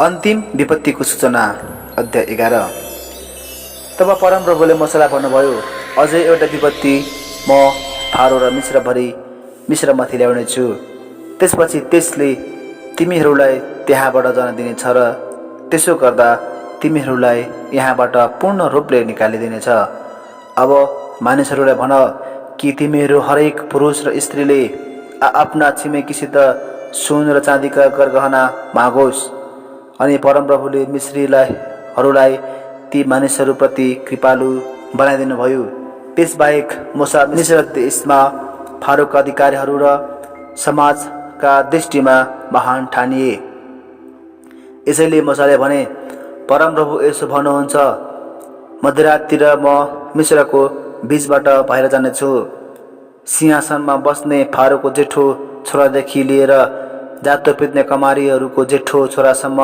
अन्तिम विपत्तिको सूचना अध्याय 11। तब परमप्रभुले मोसालाई भन्नुभयो, अझै एउटा विपत्ति म फारो र मिश्रमाथि ल्याउनेछु। त्यसपछि त्यसले तिमीहरूलाई त्यहाँबाट जान दिनेछ र त्यसो गर्दा तिमीहरूलाई यहाँबाट पूर्ण रूपले निकालिदिनेछ। अब मानिसहरूलाई भन कि तिमीहरू हरेक पुरुष र स्त्रीले आफ्ना छिमेकीसित सुन र चाँदीका गरगहना मागोस्। अनि परमप्रभुले मिश्रीहरूलाई ती मानिसहरूप्रति कृपालु बनाइदिनु भयो। त्यसबाहेक मूसा मिश्र देशमा फारोका अधिकारीहरू र समाजका दृष्टिमा महान ठानिए। यसैले मूसाले भने, परमप्रभु यसो भन्नुहुन्छ, मध्यराततिर म मिश्रको बीचबाट बाहिर जानेछु। सिंहासनमा बस्ने फारोको जेठो छोरादेखि लिएर जातो पित्ने कमारीहरूको जेठो छोरासम्म,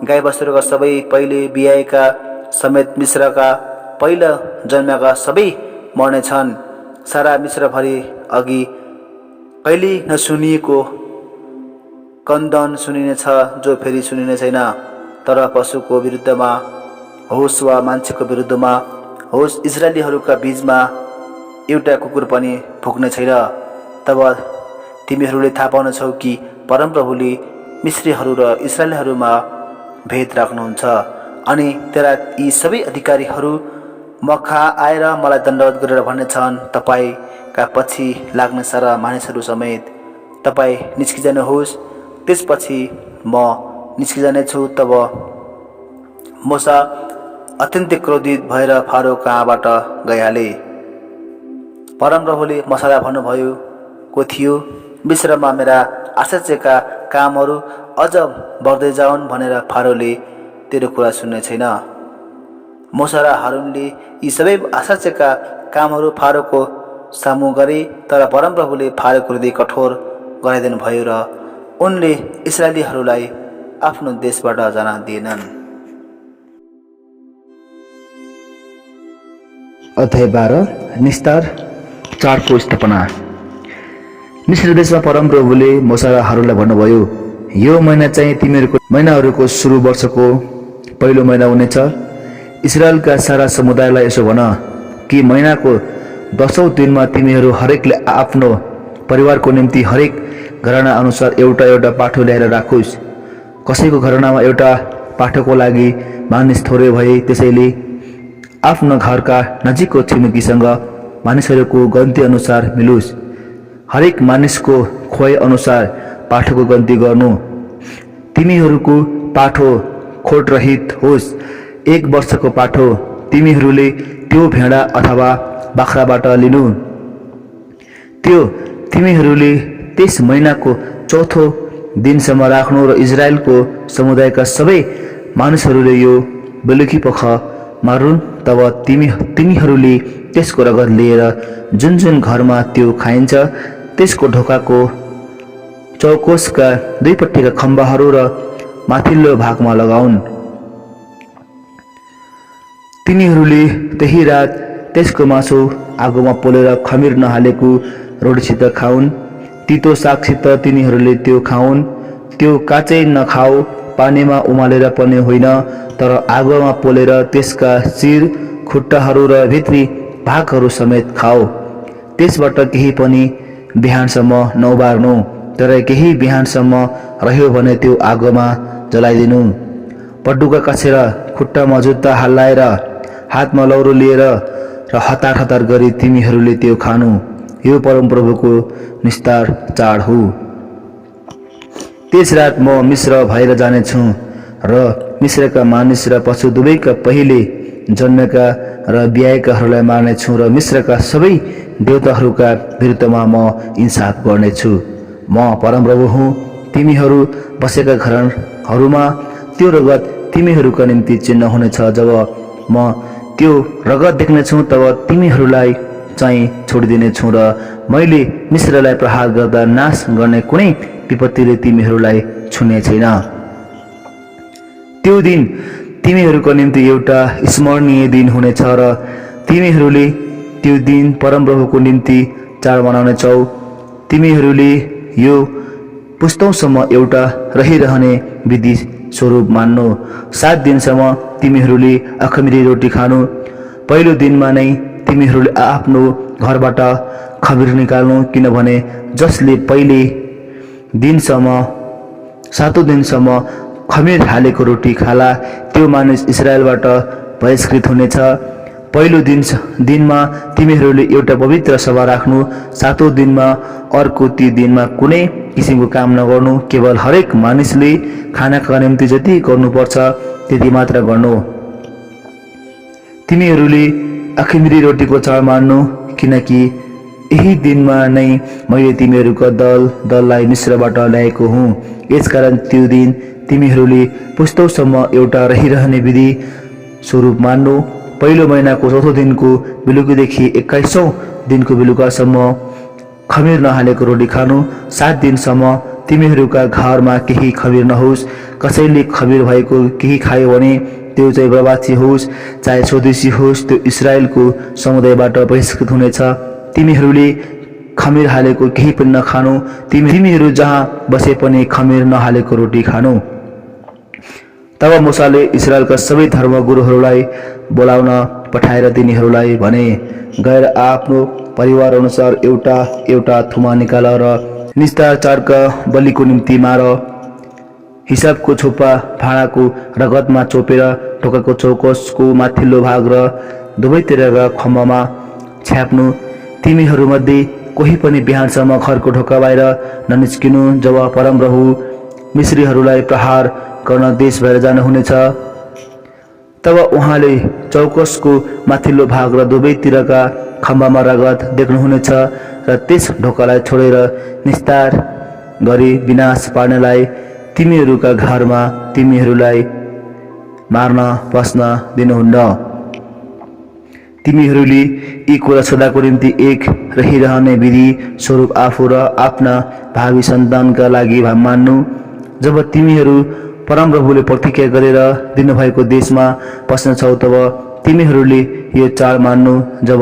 गाईबस्तुका सबै पहिले बिहाएका समेत मिश्रका पहिला जन्मेका सबै मर्नेछन्। सारा मिश्रभरि अघि कहिल्यै नसुनिएको क्रन्दन सुनिनेछ, जो फेरि सुनिने छैन। तर पशुको विरुद्धमा होस् वा मान्छेको विरुद्धमा होस्, इजरायलीहरूका बीचमा एउटा कुकुर पनि भुक्ने छैन। तब तिमीहरूले थाहा पाउनेछौ कि परमप्रभुले मिश्रीहरू र इजरायलीहरूमा भेद राख्नुहुन्छ। अनि तेरा यी सबै अधिकारीहरू मखा आएर मलाई दण्डवत गरेर भन्नेछन्, तपाईँका पछि लाग्ने सारा मानिसहरू समेत तपाईँ निस्किजानुहोस्। त्यसपछि म निस्किजानेछु। तब मूसा अत्यन्तै क्रोधित भएर फारो कहाँबाट गइहाले। परमप्रभुले मूसालाई भन्नुभएको थियो, मिश्रमा मेरा आश्चर्यका कामहरू अझ बढ्दै जाउन् भनेर फारोले तेरो कुरा सुन्ने छैन। मूसा र हारूनले यी सबै आश्चर्यका कामहरू फारोको सामु गरे। तर परमप्रभुले फारोको हृदय कठोर गराइदिनु भयो र उनले इस्राएलीहरूलाई आफ्नो देशबाट जान दिएनन्। अध्याय 12। निस्तार चाडको स्थापना। मिश्र देशमा परमप्रभुले मूसा र हारूनलाई भन्नुभयो, यो महिना चाहिँ तिमीहरूको महिनाहरूको सुरु वर्षको पहिलो महिना हुनेछ। इस्राएलका सारा समुदायलाई यसो भन कि महिनाको 10औं दिनमा तिमीहरू हरेकले आफ्नो परिवारको निम्ति हरेक घराना अनुसार एउटा एउटा पाठो ल्याएर राखोस्। कसैको घरानामा एउटा पाठोको लागि मानिस थोरै भए त्यसैले आफ्नो घरका नजिकको छिमेकीसँग मानिसहरूको गन्ती अनुसार मिलोस्। हरेक मानिसको खोइ अनुसार पाठोको गन्ती गर्नु। तिमीहरूको पाठो खोट रहित होस्। 1 वर्षको पाठो तिमीहरूले त्यो भेडा अथवा बाख्राबाट लिनु। त्यो तिमीहरूले त्यस महिनाको 4थो दिनसम्म राख्नु र इजरायलको समुदायका सबै मानिसहरूले यो बेलुकी पख मारुन्। तब तिमीहरूले त्यसको रगत लिएर जुन जुन घरमा त्यो खाइन्छ त्यसको ढोकाको चौकोसका दुईपट्टिका खम्बाहरू र माथिल्लो भागमा लगाउन्। तिनीहरूले त्यही रात त्यसको मासु आगोमा पोलेर खमिर नहालेको रोटीसित खाउन्। तितो सागसित तिनीहरूले त्यो खाउन्। त्यो काचै नखाऊ, पानीमा उमालेर पनि होइन, तर आगोमा पोलेर त्यसका शिर, खुट्टाहरू र भित्री भागहरू समेत खाऊ। त्यसबाट केही पनि बिहानसम्म नउबार्नु, तर केही बिहानसम्म रह्यो भने त्यो आगोमा जलाइदिनु। पड्डुका कसेर खुट्टामा जुत्ता हल्लाएर हातमा लौरो लिएर र हतार हतार गरी तिमीहरूले त्यो खानु। यो परमप्रभुको निस्तार चाड हो। त्यस रात म मिश्र भएर जानेछु र मिश्रका मानिस र पशु दुवैका पहिले जन्मेका र बिहाएकाहरूलाई मार्नेछु र मिश्रका सबै देवताहरूका विरुद्धमा म इन्साफ गर्नेछु। म परमप्रभु हुँ। तिमीहरू बसेका घरहरूमा त्यो रगत तिमीहरूका निम्ति चिन्ह हुनेछ। जब म त्यो रगत देख्नेछु तब तिमीहरूलाई चाहिँ छोडिदिनेछु र मैले मिश्रलाई प्रहार गर्दा नाश गर्ने कुनै विपत्तिले तिमीहरूलाई छुने छैन। त्यो दिन तिमीहरूको निम्ति एउटा स्मरणीय दिन हुनेछ र तिमीहरूले त्यो दिन परमप्रभुको निम्ति चाड मनाउनेछौ। तिमीहरूले यो पुस्तौँसम्म एउटा रहिरहने विधि स्वरूप मान्नु। 7 दिनसम्म तिमीहरूले अखमिरी रोटी खानु। पहिलो दिनमा नै तिमीहरूले आफ्नो घरबाट खमीर निकाल्नु, किनभने जसले पहिले दिनसम्म 7औं दिनसम्म खमीर हालेको रोटी खाला त्यो मानिस इजरायलबाट बहिष्कृत हुनेछ। पहिलो दिनमा तिमीहरूले एउटा पवित्र सभा राख्नु। 7औं दिनमा अर्को ती दिनमा कुनै किसिमको काम नगर्नु। केवल हरेक मानिसले खानाका निम्ति जति गर्नुपर्छ त्यति मात्र गर्नु। तिमीहरूले अखमिरी रोटीको चाड मान्नु, किनकि यही दिनमा नै मैले तिमीहरूको दललाई मिश्रबाट ल्याएको हुँ। यसकारण त्यो दिन तिमीहरूले पुस्तौसम्म एउटा रहिरहने विधि स्वरूप मान्नु। पहिलो महिनाको 4औं दिनको बेलुकीदेखि 21औं दिनको बेलुकासम्म खमीर नहालेको रोटी खानु। 7 दिनसम्म तिमीहरूका घरमा केही खमीर नहोस्। कसैले खमीर भएको केही खायो भने त्यो चाहिँ प्रवासी होस् चाहे स्वदेशी होस्, त्यो इजरायलको समुदायबाट बहिष्कृत हुनेछ। तिमीहरूले खमीर हालेको केही पनि नखानु। तिमीहरू जहाँ बसे पनि खमीर नहालेको रोटी खानु। तब मूसाले इजरायलका सबै धर्मगुरुहरूलाई बोलाउन पठाएर तिनीहरूलाई भने, गएर आफ्नो परिवार अनुसार एउटा एउटा थुमा निकाल र निस्तार चाडका बलिको निम्ति मार। हिसाबको छोपा भाँडाको रगतमा चोपेर ढोकाको चौकसको माथिल्लो भाग र दुवैतिरका खम्बामा छ्याप्नु। तिमीहरूमध्ये कोही पनि बिहानसम्म घरको ढोका बाहिर ननिस्किनु। जब परमप्रभु मिश्रीहरूलाई प्रहार गर्न देश भएर जानुहुनेछ तब उहाँले चौकसको माथिल्लो भाग र दुवैतिरका खम्बामा रगत देख्नुहुनेछ र त्यस ढोकालाई छोडेर निस्तार गरी विनाश पार्नेलाई तिमीहरूका घरमा तिमीहरूलाई मार्न बस्न दिनुहुन्न। तिमीहरूले यी कुरा सदाको निम्ति एक रहिरहने विधि स्वरूप आफू र आफ्ना भावी सन्तानका लागि मान्नु। जब तिमीहरू परमप्रभुले प्रतिज्ञा गरेर दिनुभएको देशमा बस्नेछौ तब तिमीहरूले यो चाड मान्नु। जब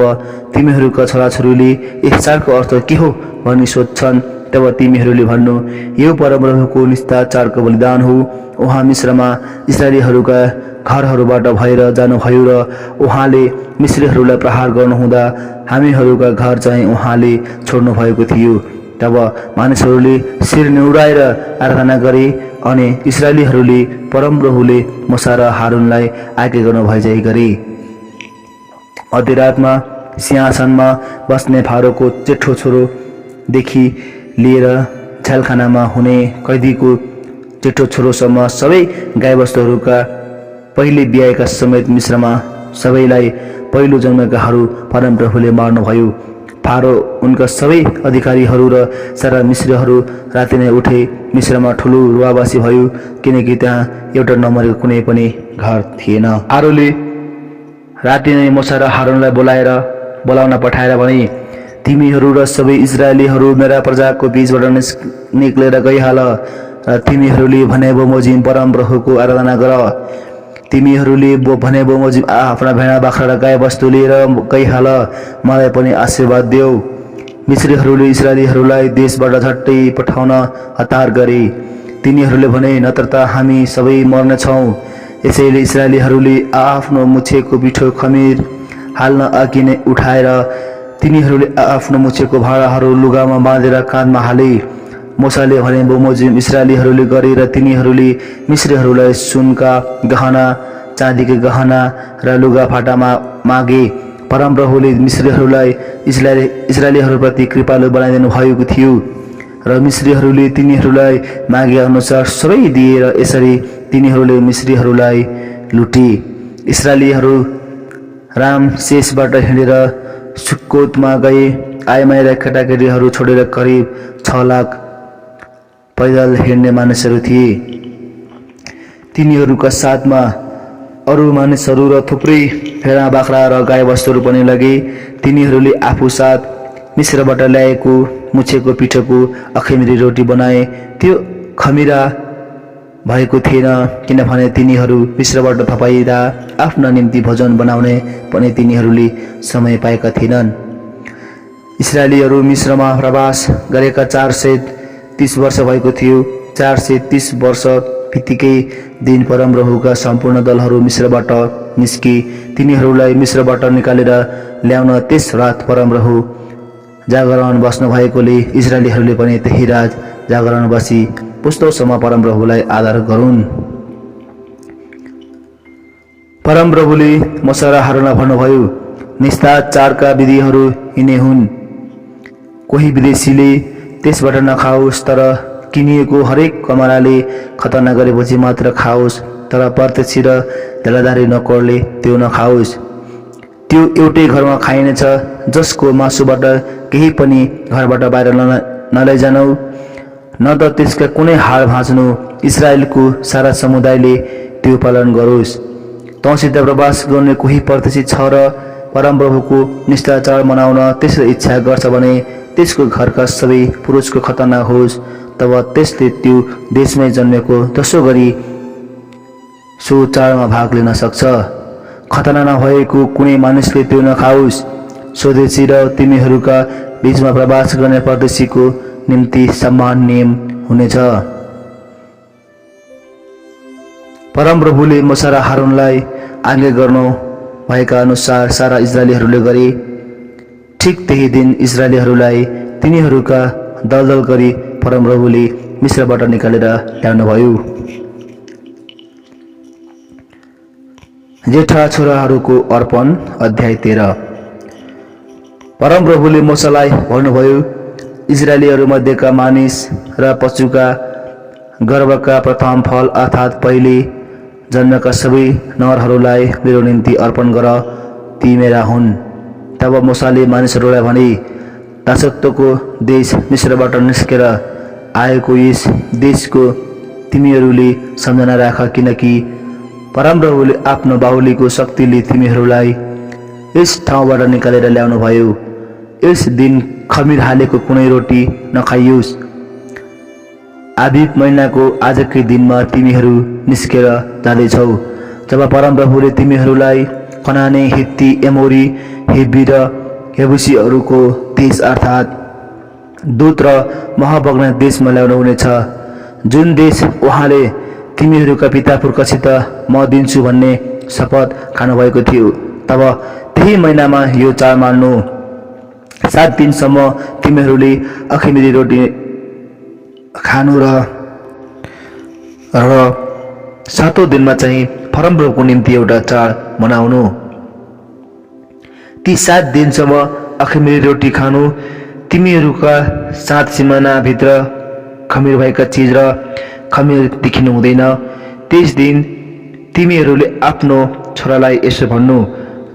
तिमीहरूका छोराछोरीले यस चाडको अर्थ के हो भनी सोध्छन् तब तिमीहरूले भन्नु, यो परमप्रभुको निस्तार चाडको बलिदान हो। उहाँ मिश्रमा इजरायलीहरूका घरहरूबाट भएर जानुभयो र उहाँले मिश्रीहरूलाई प्रहार गर्नुहुँदा हामीहरूका घर चाहिँ उहाँले छोड्नु भएको थियो। तब मानिसहरूले शिर निहुराएर आराधना गरे अनि इजरायलीहरूले परमप्रभुले मूसा र हारूनलाई आज्ञा गर्नु भएझै गरे। मध्यरातमा सिंहासनमा बस्ने फारोको जेठो छोरोदेखि लिएर झ्यालखानामा हुने कैदीको जेठो छोरोसम्म सबै गाईबस्तुहरूका पहिले बिहाएका समेत मिश्रमा सबैलाई पहिलो जन्मेकाहरू परमप्रभुले मार्नुभयो। फारो उनका सबै अधिकारीहरू र सारा मिश्रहरू राति नै उठे मिश्रमा ठुलो रुवावासी भयो, किनकि त्यहाँ एउटा नमरेको कुनै पनि घर थिएन। फारोले राति नै मूसा र हारूनलाई बोलाउन पठाएर भने, तिमीहरू र सबै इजरायलीहरू मेरा प्रजाको बीचबाट निक्लेर गइहाल र तिमीहरूले भने बमोजिम परमप्रभुको आराधना गर। तिमीहरूले भने बमोजिम आफ्ना भेडा बाख्रा र गाई बस्तु लिएर गइहाल, मलाई पनि आशीर्वाद देऊ। मिश्रीहरूले इजरायलीहरूलाई देशबाट झट्टै पठाउन हतार गरे। तिनीहरूले भने, नत्र त हामी सबै मर्नेछौँ। यसैले इजरायलीहरूले आफ्नो मुछेको पिठो खमीर हाल्न अघि नै उठाएर तिनीहरूले आफ्नो मुछेको भाँडाहरू लुगामा बाँधेर काँधमा हाले। मूसाले भने बमोजिम इजरायलीहरूले गरे र तिनीहरूले मिश्रीहरूलाई सुनका गहना, चाँदीका गहना र लुगाफाटामा मागे। परमप्रभुले मिश्रीहरूलाई इजरायलीहरूप्रति कृपालु बनाइदिनु भएको थियो र मिश्रीहरूले तिनीहरूलाई मागे अनुसार सबै दिए र यसरी तिनीहरूले मिश्रीहरूलाई लुटे। इजरायलीहरू रामसेसबाट हिँडेर सुक्कोतमा गए। आइमाईका केटाकेटीहरू छोडेर करिब 6 लाख पैदल हिँड्ने मानिसहरू थिए। तिनीहरूका साथमा अरू मानिसहरू र थुप्रै भेडा बाख्रा र गाई बस्तुहरू पनि लगे। तिनीहरूले आफू साथ मिश्रबाट ल्याएको मुछेको पिठोको अखमिरी रोटी बनाए। त्यो खमिरा भएको थिएन, किनभने तिनीहरू मिश्रबाट थपाइदा आफ्ना निम्ति भोजन बनाउने पनि तिनीहरूले समय पाएका थिएनन्। इजरायलीहरू मिश्रमा प्रवास गरेका 430 वर्ष भएको थियो। 430 वर्ष बित्तिकै दिन परमप्रभुका सम्पूर्ण दलहरू मिश्रबाट निस्की तिनीहरूलाई मिश्रबाट निकालेर ल्याउन त्यस रात परमप्रभु जागरण बस्नु भएकोले इजरायलीहरूले पनि त्यही रात जागरण बसी पुस्तौसम्म परमप्रभुलाई आदर गरून्। परमप्रभुले मूसा र हारूनलाई भन्नुभयो, निस्ताचारका विधिहरू यिनै हुन्। कोही विदेशीले त्यसबाट नखाओस्, तर किनिएको हरेक कमराले खतना गरेपछि मात्र खाओस्, तर प्रत्यक्ष र देलादारी नोकरले त्यो नखाओस्। त्यो एउटै घरमा खाइनेछ, जसको मासुबाट केही पनि घरबाट बाहिर नलैजानु, न त त्यसका कुनै हाड भाँच्नु। इजरायलको सारा समुदायले त्यो पालन गरोस्। तँसित प्रवास गर्ने कोही परदेशी छ र परमप्रभुको निष्ठाचार मनाउन त्यसले इच्छा गर्छ भने त्यसको घरका सबै पुरुषको खतना होस्, तब त्यसले त्यो देशमै जन्मेको जसो गरी सो चाडमा भाग लिन सक्छ। खतना नभएको कुनै मानिसले त्यो नखाओस्। स्वदेशी र तिमीहरूका बीचमा प्रवास गर्ने परदेशीको निम्ति समान नियम हुनेछ। परमप्रभुले मूसा र हारूनलाई आज्ञा गर्नु भएका अनुसार सारा इजरायलीहरूले गरे। ठिक त्यही दिन इजरायलीहरूलाई तिनीहरूका दलदल गरी परमप्रभुले मिश्रबाट निकालेर ल्याउनुभयो। जेठा छोराहरूको अर्पण अध्याय 13। परमप्रभुले मूसालाई भन्नुभयो, इजरायलीहरूमध्येका मानिस र पशुका गर्भका प्रथम फल अर्थात् पहिले जन्मेका सबै नरहरूलाई मेरो निम्ति अर्पण गर, ती मेरा हुन्। तब मूसाले मानिसहरूलाई भने, दासत्वको देश मिश्रबाट निस्केर आएको यस देशको तिमीहरूले सम्झना राख, किनकि परमप्रभुले आफ्नो बाहुलीको शक्तिले तिमीहरूलाई यस ठाउँबाट निकालेर ल्याउनु भयो। यस दिन खमीर हालेको कुनै रोटी नखाइयोस्। आबिब महिनाको आजकै दिनमा तिमीहरू निस्केर जाँदैछौ, जब परमप्रभुले तिमीहरूलाई कनाने, हित्ती, एमोरी, हिब्बी र यबुसीहरूको देश अर्थात् दूत र मह बग्ने देशमा ल्याउनु हुनेछ, जुन देश उहाँले तिमीहरूका पिता पुर्खासित म दिन्छु भन्ने शपथ खानुभएको थियो। तब त्यही महिनामा यो चाड मान्नु। 7 दिनसम्म तिमीहरूले अखमिरी रोटी खानु र 7औं दिनमा चाहिँ परमप्रभुको निम्ति एउटा चाड मनाउनु। ती 7 दिनसम्म अखमिरी रोटी खानु। तिमीहरूका 7 सिमानाभित्र खमीर भएका चिज र खमीर देखिनु हुँदैन। त्यस दिन तिमीहरूले आफ्नो छोरालाई यसो भन्नु,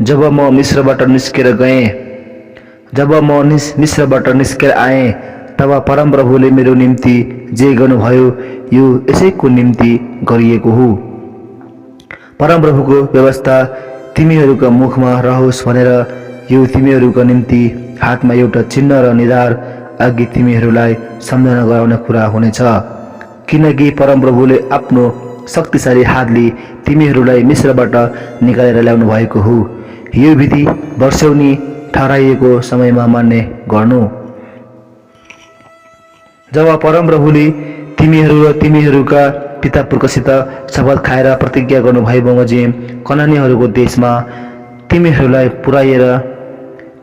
जब म मिश्रबाट निस्केर आएँ, तब परमप्रभुले मेरो निम्ति जे गर्नुभयो यो यसैको निम्ति गरिएको हो। परमप्रभुको व्यवस्था तिमीहरूका मुखमा रहोस् भनेर यो तिमीहरूका निम्ति हातमा एउटा चिन्ह र निधार अघि तिमीहरूलाई सम्झना गराउने कुरा हुनेछ, किनकि परमप्रभुले आफ्नो शक्तिशाली हातले तिमीहरूलाई मिश्रबाट निकालेर ल्याउनु भएको हो। यो विधि वर्षौनी ठहराइएको समयमा मान्ने गर्नु। जब परमप्रभुले तिमीहरू र तिमीहरूका पिता पुर्खासित शपथ खाएर प्रतिज्ञा गर्नुभयो बमोजिम कनानीहरूको देशमा तिमीहरूलाई पुर्याएर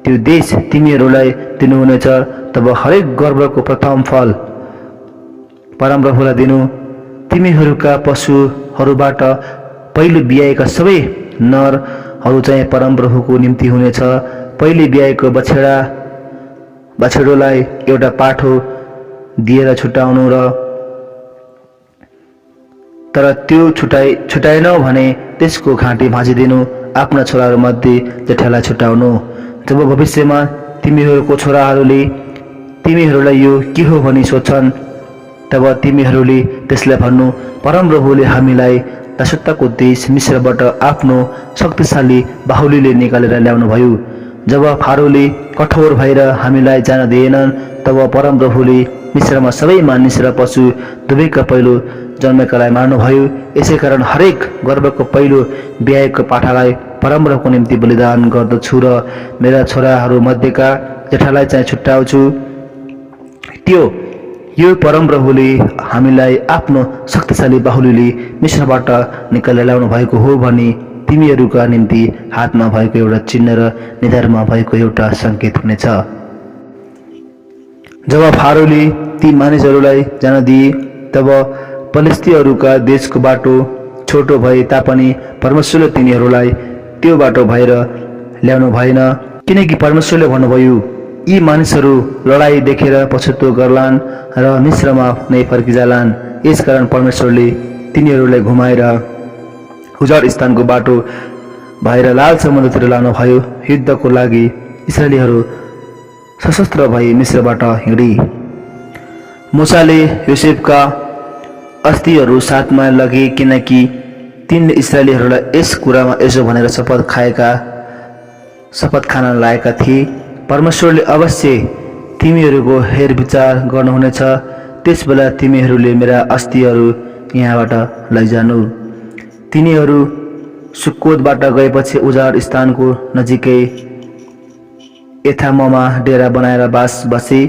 त्यो देश तिमीहरूलाई दिनुहुनेछ, तब हरेक गर्भको प्रथम फल परमप्रभुलाई दिनु। तिमीहरूका पशुहरूबाट पहिले बियाएका सबै नरहरू चाहिँ परमप्रभुको निम्ति हुनेछ। पहिले बियाएको बछेडोलाई एउटा पाठो दिएर छुटाउनु र तर त्यो छुटाएनौ भने त्यसको घाँटी भाँचिदिनु। आफ्ना छोराहरूमध्ये जेठालाई छुटाउनु। जब भविष्यमा तिमीहरूको छोराहरूले तिमीहरूलाई यो के हो भनी सोध्छन्, तब तिमीहरूले त्यसलाई भन्नु, परमप्रभुले हामीलाई दासत्वको देश मिश्रबाट आफ्नो शक्तिशाली बाहुलीले निकालेर ल्याउनुभयो। जब फारोले कठोर भएर हामीलाई जान दिएनन्, तब परमप्रभुले मिश्रमा सबै मानिस र पशु दुवैका पहिलो जन्मेकालाई मार्नुभयो। यसै कारण हरेक गर्भको पहिलो बियाएको पाठालाई परमप्रभुको निम्ति बलिदान गर्दछु र मेरा छोराहरू मध्येका जेठालाई चाहिँ छुट्याउँछु। त्यो यो परमप्रभुले हामीलाई आफ्नो शक्तिशाली बाहुलीले मिश्रबाट निकालेर ल्याउनु भएको हो भनी तिमीहरूका निम्ति हातमा भएको एउटा चिन्ह र निधारमा भएको एउटा सङ्केत हुनेछ। जब फारोले ती मानिसहरूलाई जान दिए तब फलिस्तीहरूका देशको बाटो छोटो भए तापनि परमेश्वरले तिनीहरूलाई त्यो बाटो भएर ल्याउनु भएन, किनकि परमेश्वरले भन्नुभयो यी मानिसहरू लडाई देखेर पछुतो गर्लान् र मिश्रमा नै फर्किजालान्। यसकारण परमेश्वरले तिनीहरूलाई घुमाएर उजाड स्थानको बाटो भएर लाल समुद्रतिर लानुभयो। युद्धको लागि इस्राएलीहरू सशस्त्र भई मिश्रबाट हिँडे। मूसाले योसेफका अस्थिहरू साथमा लगे, किनकि तिनले इस्राएलीहरूलाई यस कुरामा यसो भनेर शपथ खान लागेका थिए, परमेश्वरले अवश्य तिमीहरूको हेरविचार गर्नुहुनेछ, त्यसबेला तिमीहरूले मेरा अस्थिहरू यहाँबाट लैजानु। तिनीहरू सुक्कोतबाट गएपछि उजाड स्थानको नजिकै एथाममा डेरा बनाएर बसे।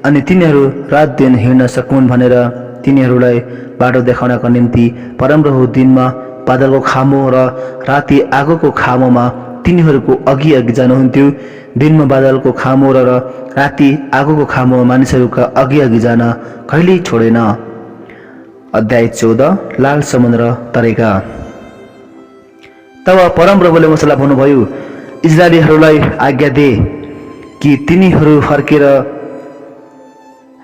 अनि तिनीहरू रात दिन हिँड्न सकुन् भनेर तिनीहरूलाई बाटो देखाउनका निम्ति परमप्रभु दिनमा बादलको खामो र राति आगोको खामोमा तिनीहरूको अघि अघि जानुहुन्थ्यो। दिनमा बादलको खामो र राति आगोको खामो मानिसहरूका अघि अघि जान कहिल्यै छोडेन। अध्याय 14 लाल समुद्र तरेका। तब परमप्रभुले मूसालाई भन्नुभयो, इस्राएलीहरूलाई आज्ञा दे कि तिनीहरू फर्केर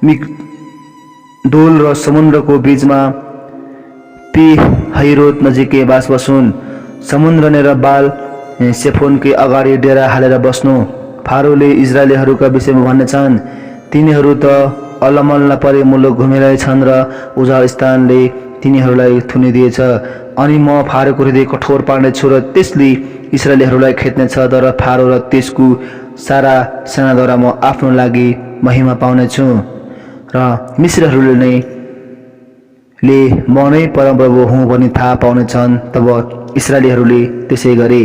मिग्दोल र समुद्रको बीचमा पीहहिरोत नजिकै बास बसुन्। समुद्र र बाल सेफोनकै अगाडि डेरा हालेर बस्नु। फारोले इस्राएलीहरूका विषयमा भन्नेछन्, तिनीहरू त अलमल्ल परे मुलुक घुमिरहेछन् र उजाड स्थानले तिनीहरूलाई थुनिदिएछ। अनि म फारोको हृदय कठोर पार्नेछु र त्यसले इस्राएलीहरूलाई खेद्नेछ, तर फारो र त्यसको सारा सेनाद्वारा म आफ्नो लागि महिमा पाउनेछु र मिश्रहरूले म नै परमप्रभु हुँ भनी थाहा पाउनेछन्। तब इस्राएलीहरूले त्यसै गरे।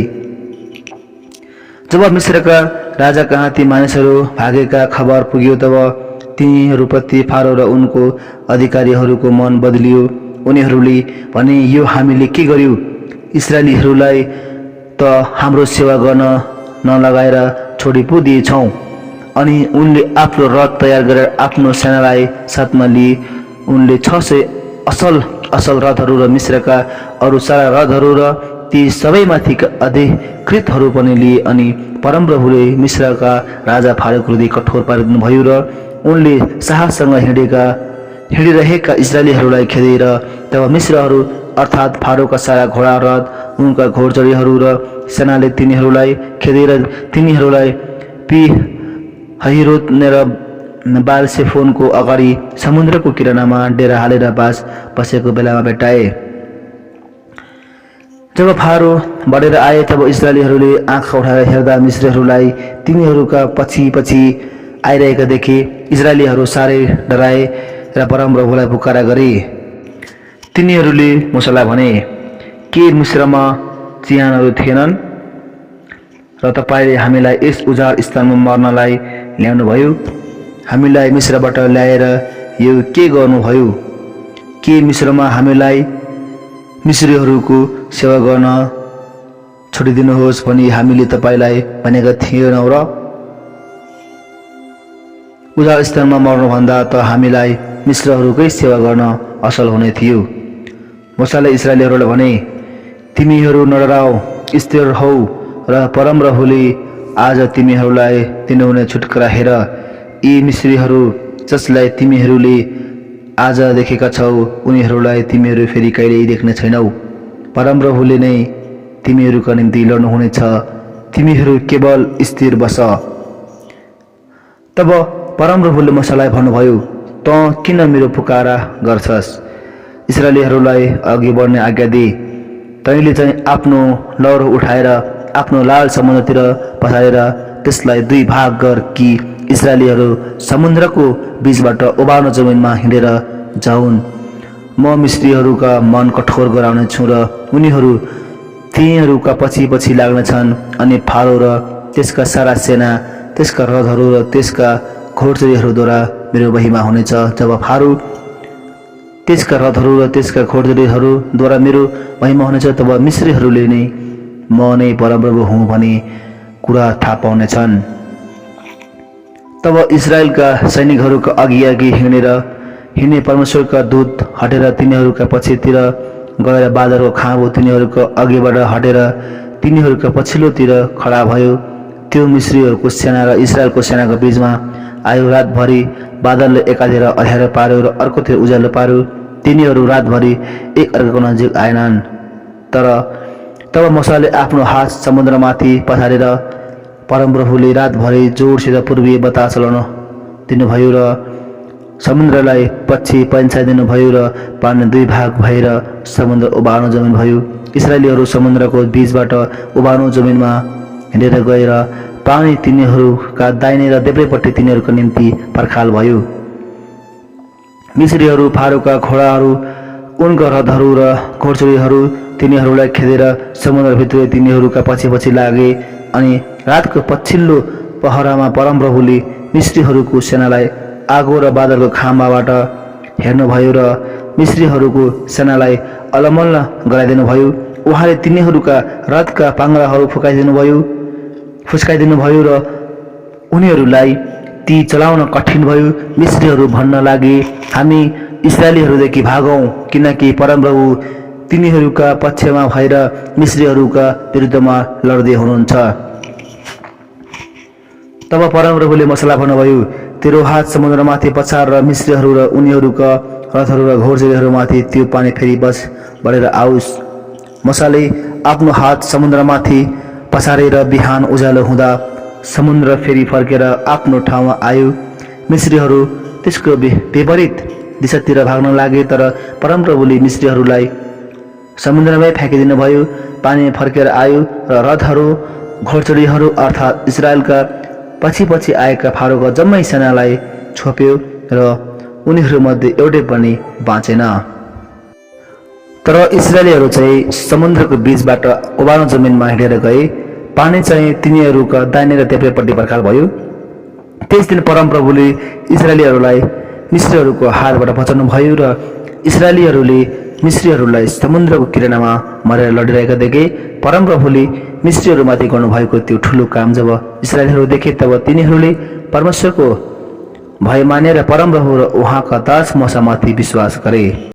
जब मिश्रका राजा कहाँ ती मानिसहरू भागेका खबर पुग्यो, तब तिनीहरूप्रति फारो र उनको अधिकारीहरूको मन बदलियो। उनीहरूले भने, यो हामीले के गर्यो? इस्राएलीहरूलाई त हाम्रो सेवा गर्न नलगाएर छोडी पो दिएछौँ। अनि उनले आफ्नो रथ तयार गरेर आफ्नो सेनालाई साथमा लिए। उनले 600 असल रथहरू र मिश्रका अरू सारा रथहरू र ती सबैमाथिका अधिकृतहरू पनि लिए। अनि परमप्रभुले मिश्रका राजा फारोको हृदय कठोर पारिदिनु भयो र उनले साहससँग हिँडिरहेका इस्राएलीहरूलाई खेदेर। तब मिश्रहरू अर्थात् फारोका सारा घोडा रथ, उनका घोडचढीहरू र सेनाले तिनीहरूलाई खेदेर तिनीहरूलाई पीहहिरोत र बाल सेफोनको अगाडि समुद्रको किनारामा डेरा हालेर बसेको बेलामा भेटाए। जब फारो बढेर आए तब इस्राएलीहरूले आँखा उठाएर हेर्दा मिश्रहरूलाई तिनीहरूका पछि पछि आइरहेका देखे। इस्राएलीहरू साह्रै डराए र परमप्रभुलाई पुकारा गरे। तिनीहरूले मूसालाई भने, के मिश्रमा चिहानहरू थिएनन् र तपाईँले हामीलाई यस उजाड स्थानमा मर्नलाई ल्याउनुभयो? हामीलाई मिश्रबाट ल्याएर यो के गर्नुभयो? के मिश्रमा हामीलाई मिश्रीहरूको सेवा गर्न छोडिदिनुहोस् भनी हामीले तपाईँलाई भनेका थिएनौँ र? उजाड स्थानमा मर्नुभन्दा त हामीलाई मिश्रहरूकै सेवा गर्न असल हुने थियो। मूसाले इस्राएलीहरूलाई भने, तिमीहरू नडराऊ, स्थिर हौ र परमप्रभुले आज तिमीहरूलाई दिनुहुने छुटकारा हेर। यी मिश्रीहरू जसलाई तिमीहरूले आज देखेका छौ, उनीहरूलाई तिमीहरू फेरि कहिल्यै देख्ने छैनौ। परमप्रभुले नै तिमीहरूका निम्ति लड्नुहुनेछ। तिमीहरू केवल स्थिर बस। तब परमप्रभुले मूसालाई भन्नुभयो, त किन मेरो पुकारा गर्छस्? इस्राएलीहरूलाई अघि बढ्ने आज्ञा दे। तैँले चाहिँ आफ्नो लौरो उठाएर आफ्नो लाल समुद्रतिर पसारेर त्यसलाई 2 भाग गर कि इस्राएलीहरू समुद्रको बीचबाट ओबानो जमिनमा हिँडेर जाउन्। म मिश्रीहरूका मन कठोर गराउनेछु र उनीहरू तिनीहरूका पछि पछि लाग्नेछन्। अनि फारो र त्यसका सारा सेना, त्यसका रथहरू र त्यसका घोडचढीहरूद्वारा मेरो महिमा हुनेछ। जब फारो त्यसका रथहरू र त्यसका घोडचढीहरूद्वारा मेरो महिमा हुनेछ, तब मिश्रीहरूले नै म नै परमप्रभु हुँ भन्ने कुरा थाहा पाउनेछन्। तब इस्राएलका सैनिकहरूका अघि हिँड्ने परमेश्वरका दूत हटेर तिनीहरूका पछितिर गएर बादलको खाँबो तिनीहरूको अघिबाट हटेर तिनीहरूका पछिल्लोतिर खडा भयो। त्यो मिश्रीहरूको सेना र इस्राएलको सेनाको बीचमा आयो। रातभरि बादलले एकातिर अँध्यारो पार्यो र अर्कोतिर उज्यालो पार्यो। तिनीहरू रातभरि एक अर्काको नजिक आएनन्। तब मूसाले आफ्नो हात समुद्रमाथि पसारेर परमप्रभुले रातभरि जोडसित पूर्वीय बतास चलाउन दिनुभयो र समुद्रलाई पछि पन्छाइदिनुभयो र पानी दुई भाग भएर समुद्र उभानो जमिन भयो। इस्राएलीहरू समुद्रको बीचबाट उभानो जमिनमा हिँडेर गएर पानी तिनीहरूका दाहिने र देब्रेपट्टि तिनीहरूको निम्ति पर्खाल भयो। मिश्रीहरू फारोका घोडाहरू, उनका रथहरू र घोडचढीहरू तिनीहरूलाई खेदेर समुद्रभित्र तिनीहरूका पछि लागे। अनि रातको पछिल्लो पहरामा परमप्रभुले मिश्रीहरूको सेनालाई आगो र बादलको खाम्बाबाट हेर्नुभयो र मिश्रीहरूको सेनालाई अलमल्ल गराइदिनु भयो। उहाँले तिनीहरूका रथका पाङ्ग्राहरू फुस्काइदिनु भयो र उनीहरूलाई ती चलाउन कठिन भयो। मिश्रीहरू भन्न लागे, हामी इस्राएलीहरूदेखि भागौँ, किनकि परमप्रभु तिनीहरूका पक्षमा भएर मिश्रीहरूका विरुद्धमा लड्दै हुनुहुन्छ। तब परमप्रभुले मूसालाई भन्नुभयो, तेरो हात समुद्रमाथि पछार र मिश्रीहरू र उनीहरूका रथहरू र घोडचढीहरूमाथि त्यो पानी फेरि बढेर आओस्। मूसाले आफ्नो हात समुद्रमाथि पछारेर बिहान उज्यालो हुँदा समुद्र फेरि फर्केर आफ्नो ठाउँमा आयो। मिश्रीहरू त्यसको विपरीत दिशातिर भाग्न लागे, तर परमप्रभुले मिश्रीहरूलाई समुद्रमै फ्याँकिदिनु भयो। पानी फर्केर आयो र रथहरू, घोडचढीहरू अर्थात् इस्राएलका पछि आएका फारोका जम्मै सेनालाई छोप्यो र उनीहरूमध्ये एउटै पनि बाँचेन। तर इस्राएलीहरू चाहिँ समुद्रको बीचबाट उभानो जमिनमा हिँडेर गए। पानी चाहिँ तिनीहरूका दाहिने र देब्रेपट्टि पर्खाल भयो। त्यस दिन परमप्रभुले इस्राएलीहरूलाई मिश्रीहरूको हातबाट बचाउनु भयो र इस्राएलीहरूले मिश्रीहरूलाई समुद्रको किनारमा मरेर लडिरहेका देखे। परमप्रभुले मिश्रीहरूमाथि गर्नुभएको त्यो ठुलो काम जब इस्राएलीहरू देखे, तब तिनीहरूले परमेश्वरको भय मानेर परमप्रभु र उहाँका दास मूसामाथि विश्वास गरे।